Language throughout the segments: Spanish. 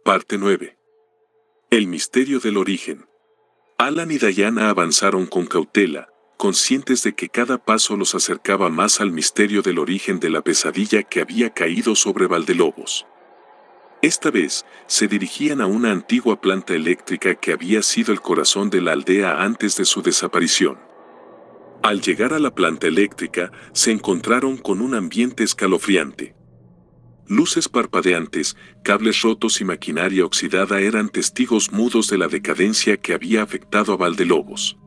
Parte 9. El misterio del origen. Alan y Diana avanzaron con cautela, conscientes de que cada paso los acercaba más al misterio del origen de la pesadilla que había caído sobre Valdelobos. Esta vez, se dirigían a una antigua planta eléctrica que había sido el corazón de la aldea antes de su desaparición. Al llegar a la planta eléctrica, se encontraron con un ambiente escalofriante. Luces parpadeantes, cables rotos y maquinaria oxidada eran testigos mudos de la decadencia que había afectado a Valdelobos.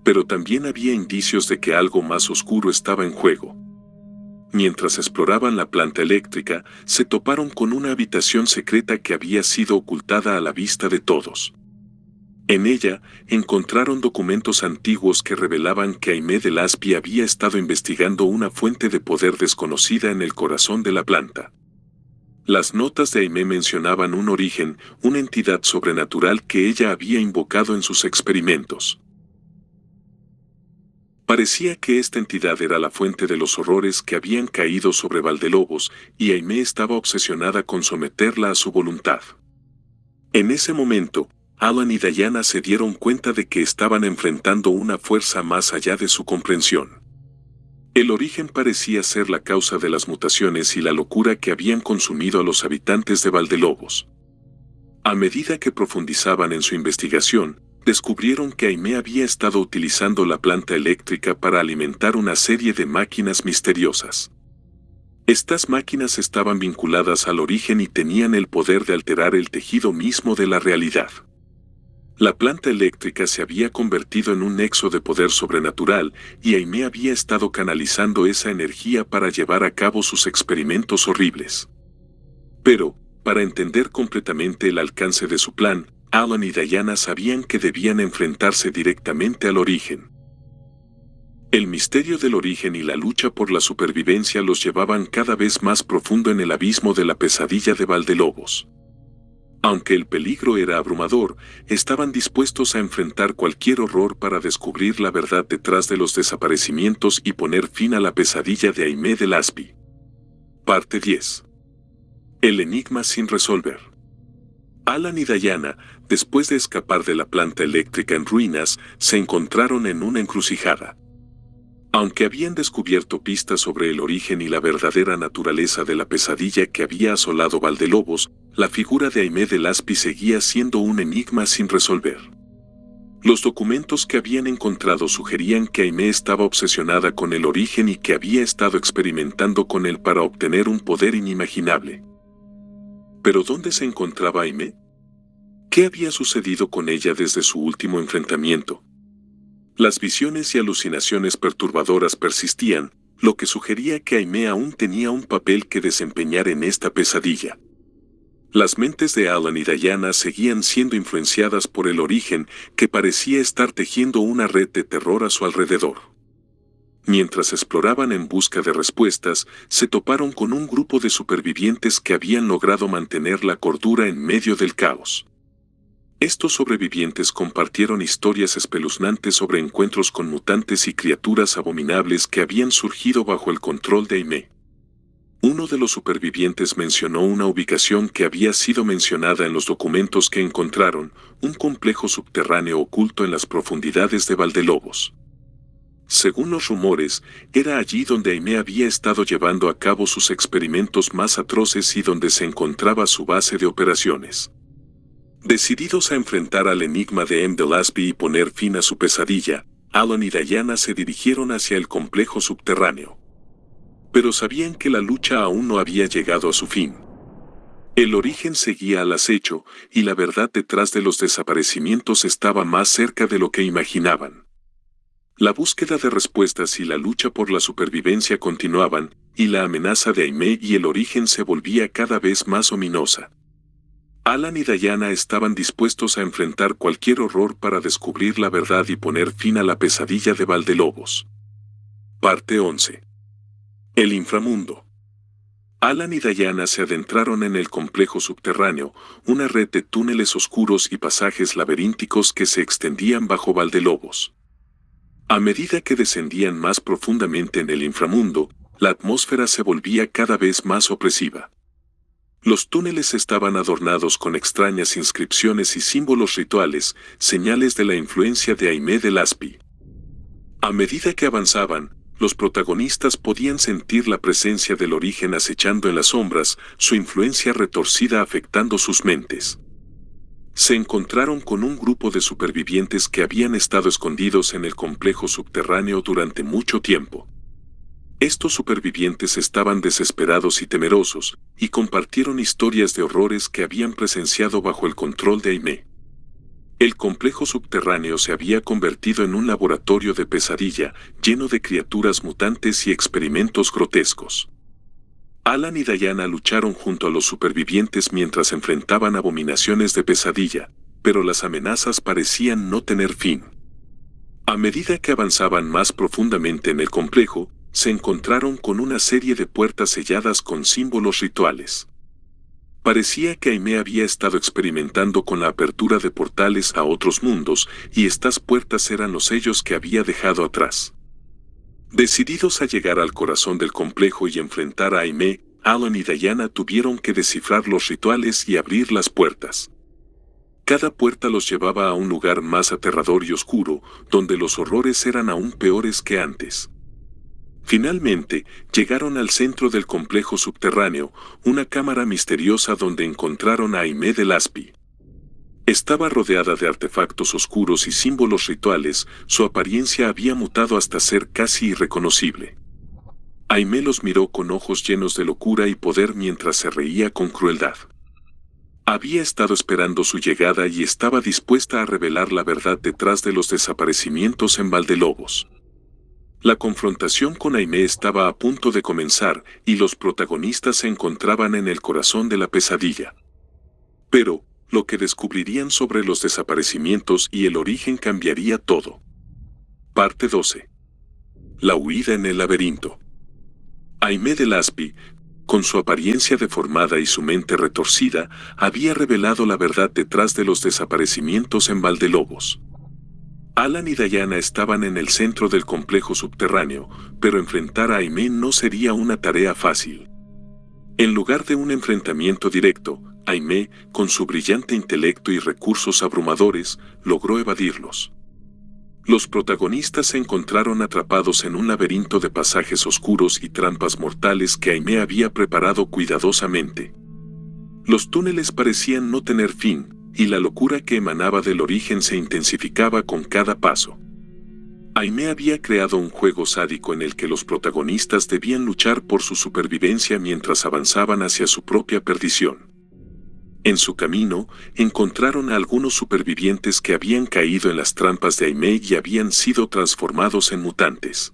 Pero también había indicios de que algo más oscuro estaba en juego. Mientras exploraban la planta eléctrica, se toparon con una habitación secreta que había sido ocultada a la vista de todos. En ella, encontraron documentos antiguos que revelaban que Aimé de Laspi había estado investigando una fuente de poder desconocida en el corazón de la planta. Las notas de Aimé mencionaban un origen, una entidad sobrenatural que ella había invocado en sus experimentos. Parecía que esta entidad era la fuente de los horrores que habían caído sobre Valdelobos, y Aimé estaba obsesionada con someterla a su voluntad. En ese momento, Alan y Diana se dieron cuenta de que estaban enfrentando una fuerza más allá de su comprensión. El origen parecía ser la causa de las mutaciones y la locura que habían consumido a los habitantes de Valdelobos. A medida que profundizaban en su investigación, descubrieron que Aimé había estado utilizando la planta eléctrica para alimentar una serie de máquinas misteriosas. Estas máquinas estaban vinculadas al origen y tenían el poder de alterar el tejido mismo de la realidad. La planta eléctrica se había convertido en un nexo de poder sobrenatural y Aimé había estado canalizando esa energía para llevar a cabo sus experimentos horribles. Pero, para entender completamente el alcance de su plan, Alan y Diana sabían que debían enfrentarse directamente al origen. El misterio del origen y la lucha por la supervivencia los llevaban cada vez más profundo en el abismo de la pesadilla de Valdelobos. Aunque el peligro era abrumador, estaban dispuestos a enfrentar cualquier horror para descubrir la verdad detrás de los desaparecimientos y poner fin a la pesadilla de Aimé de Laspi. Parte 10. El enigma sin resolver. Alan y Diana, después de escapar de la planta eléctrica en ruinas, se encontraron en una encrucijada. Aunque habían descubierto pistas sobre el origen y la verdadera naturaleza de la pesadilla que había asolado Valdelobos, la figura de Aimé de Laspi seguía siendo un enigma sin resolver. Los documentos que habían encontrado sugerían que Aimé estaba obsesionada con el origen y que había estado experimentando con él para obtener un poder inimaginable. ¿Pero dónde se encontraba Aimé? ¿Qué había sucedido con ella desde su último enfrentamiento? Las visiones y alucinaciones perturbadoras persistían, lo que sugería que Aimé aún tenía un papel que desempeñar en esta pesadilla. Las mentes de Alan y Diana seguían siendo influenciadas por el origen, que parecía estar tejiendo una red de terror a su alrededor. Mientras exploraban en busca de respuestas, se toparon con un grupo de supervivientes que habían logrado mantener la cordura en medio del caos. Estos sobrevivientes compartieron historias espeluznantes sobre encuentros con mutantes y criaturas abominables que habían surgido bajo el control de Aimé. Uno de los supervivientes mencionó una ubicación que había sido mencionada en los documentos que encontraron, un complejo subterráneo oculto en las profundidades de Valdelobos. Según los rumores, era allí donde Aimé había estado llevando a cabo sus experimentos más atroces y donde se encontraba su base de operaciones. Decididos a enfrentar al enigma de Aimé de Laspi y poner fin a su pesadilla, Alan y Diana se dirigieron hacia el complejo subterráneo. Pero sabían que la lucha aún no había llegado a su fin. El origen seguía al acecho, y la verdad detrás de los desaparecimientos estaba más cerca de lo que imaginaban. La búsqueda de respuestas y la lucha por la supervivencia continuaban, y la amenaza de Aimé y el origen se volvía cada vez más ominosa. Alan y Diana estaban dispuestos a enfrentar cualquier horror para descubrir la verdad y poner fin a la pesadilla de Valdelobos. Parte 11. El inframundo. Alan y Diana se adentraron en el complejo subterráneo, una red de túneles oscuros y pasajes laberínticos que se extendían bajo Valdelobos. A medida que descendían más profundamente en el inframundo, La atmósfera se volvía cada vez más opresiva. Los túneles estaban adornados con extrañas inscripciones y símbolos rituales, señales de la influencia de Aimé de Laspi. A medida que avanzaban, los protagonistas podían sentir la presencia del origen acechando en las sombras, su influencia retorcida afectando sus mentes. Se encontraron con un grupo de supervivientes que habían estado escondidos en el complejo subterráneo durante mucho tiempo. Estos supervivientes estaban desesperados y temerosos, y compartieron historias de horrores que habían presenciado bajo el control de Aimé. El complejo subterráneo se había convertido en un laboratorio de pesadilla, lleno de criaturas mutantes y experimentos grotescos. Alan y Diana lucharon junto a los supervivientes mientras enfrentaban abominaciones de pesadilla, pero las amenazas parecían no tener fin. A medida que avanzaban más profundamente en el complejo, se encontraron con una serie de puertas selladas con símbolos rituales. Parecía que Aimé había estado experimentando con la apertura de portales a otros mundos, y estas puertas eran los sellos que había dejado atrás. Decididos a llegar al corazón del complejo y enfrentar a Aimé, Alan y Diana tuvieron que descifrar los rituales y abrir las puertas. Cada puerta los llevaba a un lugar más aterrador y oscuro, donde los horrores eran aún peores que antes. Finalmente, llegaron al centro del complejo subterráneo, una cámara misteriosa donde encontraron a Aimé de Laspi. Estaba rodeada de artefactos oscuros y símbolos rituales, su apariencia había mutado hasta ser casi irreconocible. Aimé los miró con ojos llenos de locura y poder mientras se reía con crueldad. Había estado esperando su llegada y estaba dispuesta a revelar la verdad detrás de los desaparecimientos en Valdelobos. La confrontación con Aimé estaba a punto de comenzar y los protagonistas se encontraban en el corazón de la pesadilla. Pero, lo que descubrirían sobre los desaparecimientos y el origen cambiaría todo. Parte 12. La huida en el laberinto. Aimé de Laspi, con su apariencia deformada y su mente retorcida, había revelado la verdad detrás de los desaparecimientos en Valdelobos. Alan y Diana estaban en el centro del complejo subterráneo, pero enfrentar a Aimé no sería una tarea fácil. En lugar de un enfrentamiento directo, Aimé, con su brillante intelecto y recursos abrumadores, logró evadirlos. Los protagonistas se encontraron atrapados en un laberinto de pasajes oscuros y trampas mortales que Aimé había preparado cuidadosamente. Los túneles parecían no tener fin, y la locura que emanaba del origen se intensificaba con cada paso. Aimé había creado un juego sádico en el que los protagonistas debían luchar por su supervivencia mientras avanzaban hacia su propia perdición. En su camino, encontraron a algunos supervivientes que habían caído en las trampas de Aimé y habían sido transformados en mutantes.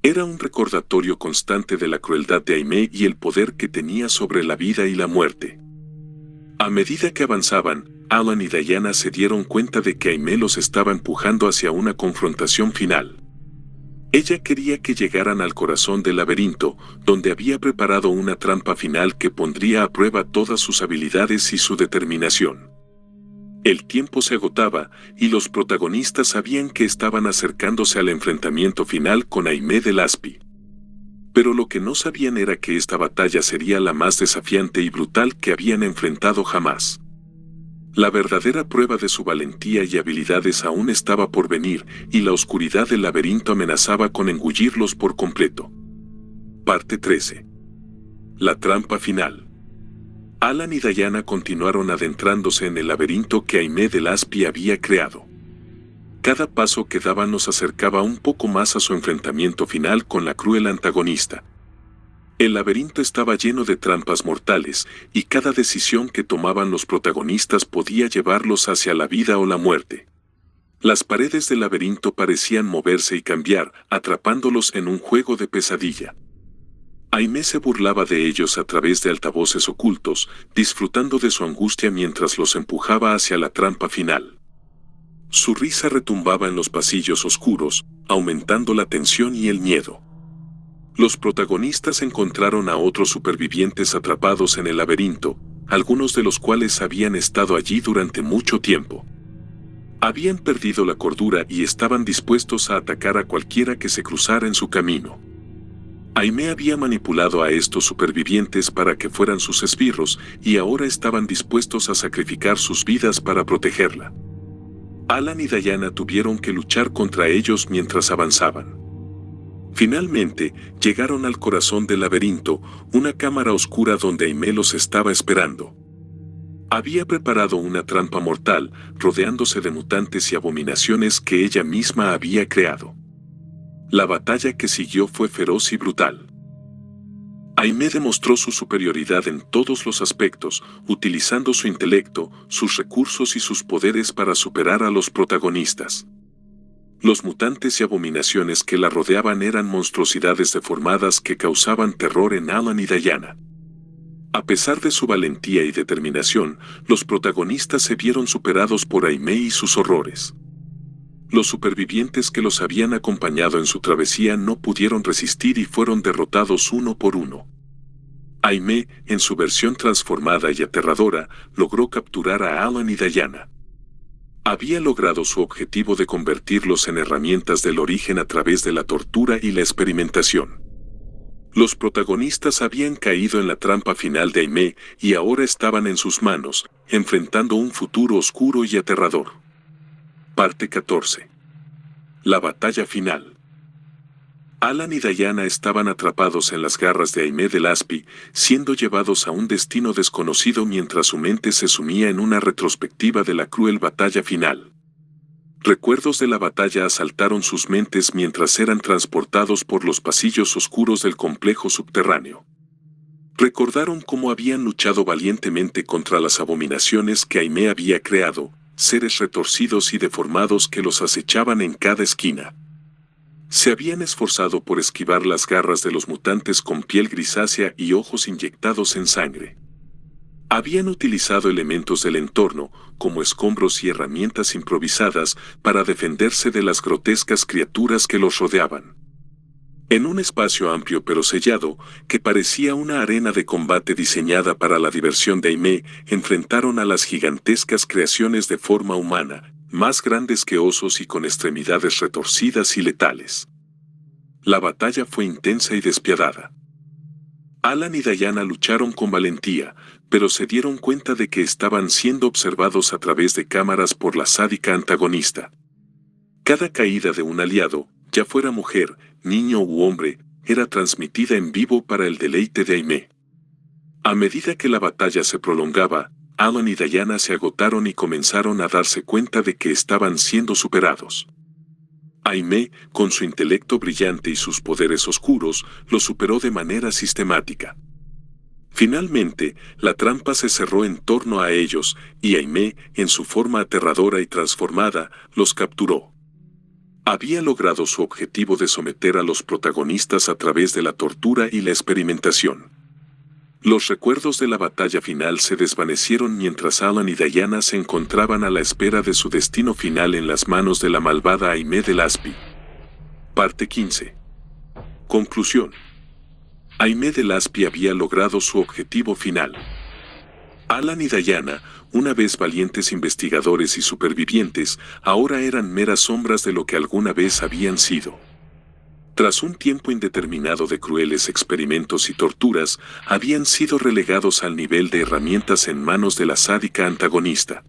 Era un recordatorio constante de la crueldad de Aimé y el poder que tenía sobre la vida y la muerte. A medida que avanzaban, Alan y Diana se dieron cuenta de que Aimé los estaba empujando hacia una confrontación final. Ella quería que llegaran al corazón del laberinto, donde había preparado una trampa final que pondría a prueba todas sus habilidades y su determinación. El tiempo se agotaba, y los protagonistas sabían que estaban acercándose al enfrentamiento final con Aimé de Laspi. Pero lo que no sabían era que esta batalla sería la más desafiante y brutal que habían enfrentado jamás. La verdadera prueba de su valentía y habilidades aún estaba por venir, y la oscuridad del laberinto amenazaba con engullirlos por completo. Parte 13. La trampa final. Alan y Diana continuaron adentrándose en el laberinto que Aimé de Laspi había creado. Cada paso que daban nos acercaba un poco más a su enfrentamiento final con la cruel antagonista. El laberinto estaba lleno de trampas mortales, y cada decisión que tomaban los protagonistas podía llevarlos hacia la vida o la muerte. Las paredes del laberinto parecían moverse y cambiar, atrapándolos en un juego de pesadilla. Aimé se burlaba de ellos a través de altavoces ocultos, disfrutando de su angustia mientras los empujaba hacia la trampa final. Su risa retumbaba en los pasillos oscuros, aumentando la tensión y el miedo. Los protagonistas encontraron a otros supervivientes atrapados en el laberinto, algunos de los cuales habían estado allí durante mucho tiempo. Habían perdido la cordura y estaban dispuestos a atacar a cualquiera que se cruzara en su camino. Aimé había manipulado a estos supervivientes para que fueran sus esbirros y ahora estaban dispuestos a sacrificar sus vidas para protegerla. Alan y Diana tuvieron que luchar contra ellos mientras avanzaban. Finalmente, llegaron al corazón del laberinto, una cámara oscura donde Aimé los estaba esperando. Había preparado una trampa mortal, rodeándose de mutantes y abominaciones que ella misma había creado. La batalla que siguió fue feroz y brutal. Aimé demostró su superioridad en todos los aspectos, utilizando su intelecto, sus recursos y sus poderes para superar a los protagonistas. Los mutantes y abominaciones que la rodeaban eran monstruosidades deformadas que causaban terror en Alan y Diana. A pesar de su valentía y determinación, los protagonistas se vieron superados por Aimé y sus horrores. Los supervivientes que los habían acompañado en su travesía no pudieron resistir y fueron derrotados uno por uno. Aimé, en su versión transformada y aterradora, logró capturar a Alan y Diana. Había logrado su objetivo de convertirlos en herramientas del origen a través de la tortura y la experimentación. Los protagonistas habían caído en la trampa final de Aimé y ahora estaban en sus manos, enfrentando un futuro oscuro y aterrador. Parte 14. La batalla final. Alan y Diana estaban atrapados en las garras de Aimé de Laspi, siendo llevados a un destino desconocido mientras su mente se sumía en una retrospectiva de la cruel batalla final. Recuerdos de la batalla asaltaron sus mentes mientras eran transportados por los pasillos oscuros del complejo subterráneo. Recordaron cómo habían luchado valientemente contra las abominaciones que Aimé había creado, seres retorcidos y deformados que los acechaban en cada esquina. Se habían esforzado por esquivar las garras de los mutantes con piel grisácea y ojos inyectados en sangre. Habían utilizado elementos del entorno, como escombros y herramientas improvisadas, para defenderse de las grotescas criaturas que los rodeaban. En un espacio amplio pero sellado, que parecía una arena de combate diseñada para la diversión de Aimé, enfrentaron a las gigantescas creaciones de forma humana, más grandes que osos y con extremidades retorcidas y letales. La batalla fue intensa y despiadada. Alan y Diana lucharon con valentía, pero se dieron cuenta de que estaban siendo observados a través de cámaras por la sádica antagonista. Cada caída de un aliado, ya fuera mujer, niño u hombre, era transmitida en vivo para el deleite de Aimé. A medida que la batalla se prolongaba, Alan y Diana se agotaron y comenzaron a darse cuenta de que estaban siendo superados. Aimé, con su intelecto brillante y sus poderes oscuros, lo superó de manera sistemática. Finalmente, la trampa se cerró en torno a ellos, y Aimé, en su forma aterradora y transformada, los capturó. Había logrado su objetivo de someter a los protagonistas a través de la tortura y la experimentación. Los recuerdos de la batalla final se desvanecieron mientras Alan y Diana se encontraban a la espera de su destino final en las manos de la malvada Aimé de Laspi. Parte 15. Conclusión. Aimé de Laspi había logrado su objetivo final. Alan y Diana, una vez valientes investigadores y supervivientes, ahora eran meras sombras de lo que alguna vez habían sido. Tras un tiempo indeterminado de crueles experimentos y torturas, habían sido relegados al nivel de herramientas en manos de la sádica antagonista.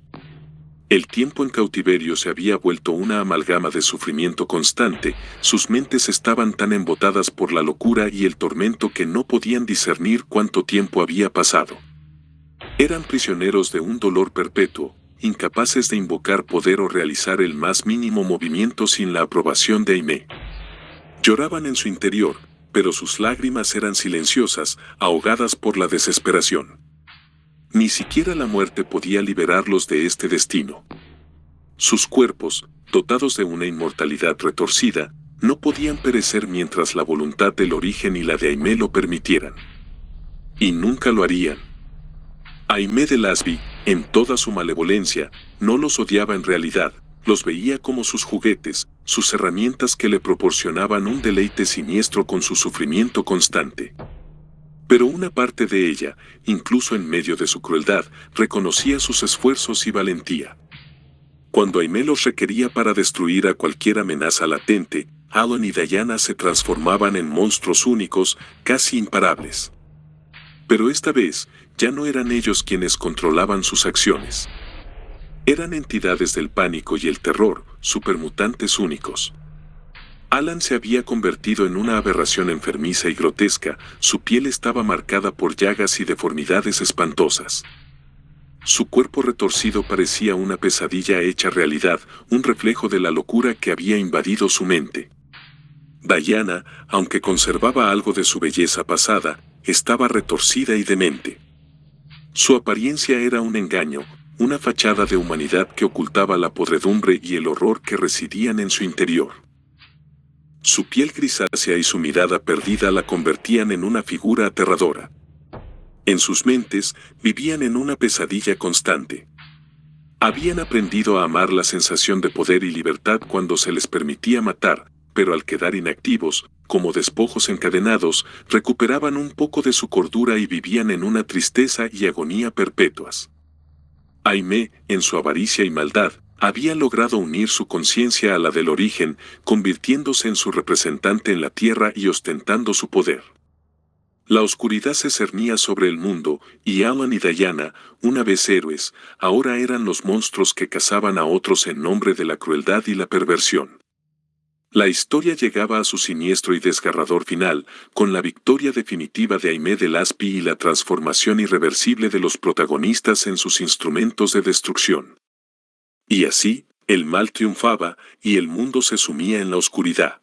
El tiempo en cautiverio se había vuelto una amalgama de sufrimiento constante, sus mentes estaban tan embotadas por la locura y el tormento que no podían discernir cuánto tiempo había pasado. Eran prisioneros de un dolor perpetuo, incapaces de invocar poder o realizar el más mínimo movimiento sin la aprobación de Aimé. Lloraban en su interior, pero sus lágrimas eran silenciosas, ahogadas por la desesperación. Ni siquiera la muerte podía liberarlos de este destino. Sus cuerpos, dotados de una inmortalidad retorcida, no podían perecer mientras la voluntad del origen y la de Aimé lo permitieran. Y nunca lo harían. Aimé de Laspi, en toda su malevolencia, no los odiaba en realidad, los veía como sus juguetes, sus herramientas que le proporcionaban un deleite siniestro con su sufrimiento constante. Pero una parte de ella, incluso en medio de su crueldad, reconocía sus esfuerzos y valentía. Cuando Aimé los requería para destruir a cualquier amenaza latente, Alan y Diana se transformaban en monstruos únicos, casi imparables. Pero esta vez, ya no eran ellos quienes controlaban sus acciones. Eran entidades del pánico y el terror, supermutantes únicos. Alan se había convertido en una aberración enfermiza y grotesca, su piel estaba marcada por llagas y deformidades espantosas. Su cuerpo retorcido parecía una pesadilla hecha realidad, un reflejo de la locura que había invadido su mente. Diana, aunque conservaba algo de su belleza pasada, estaba retorcida y demente. Su apariencia era un engaño, una fachada de humanidad que ocultaba la podredumbre y el horror que residían en su interior. Su piel grisácea y su mirada perdida la convertían en una figura aterradora. En sus mentes, vivían en una pesadilla constante. Habían aprendido a amar la sensación de poder y libertad cuando se les permitía matar, pero al quedar inactivos, como despojos encadenados, recuperaban un poco de su cordura y vivían en una tristeza y agonía perpetuas. Aimee, en su avaricia y maldad, había logrado unir su conciencia a la del origen, convirtiéndose en su representante en la tierra y ostentando su poder. La oscuridad se cernía sobre el mundo, y Alan y Diana, una vez héroes, ahora eran los monstruos que cazaban a otros en nombre de la crueldad y la perversión. La historia llegaba a su siniestro y desgarrador final, con la victoria definitiva de Aimee de Laspi y la transformación irreversible de los protagonistas en sus instrumentos de destrucción. Y así, el mal triunfaba, y el mundo se sumía en la oscuridad.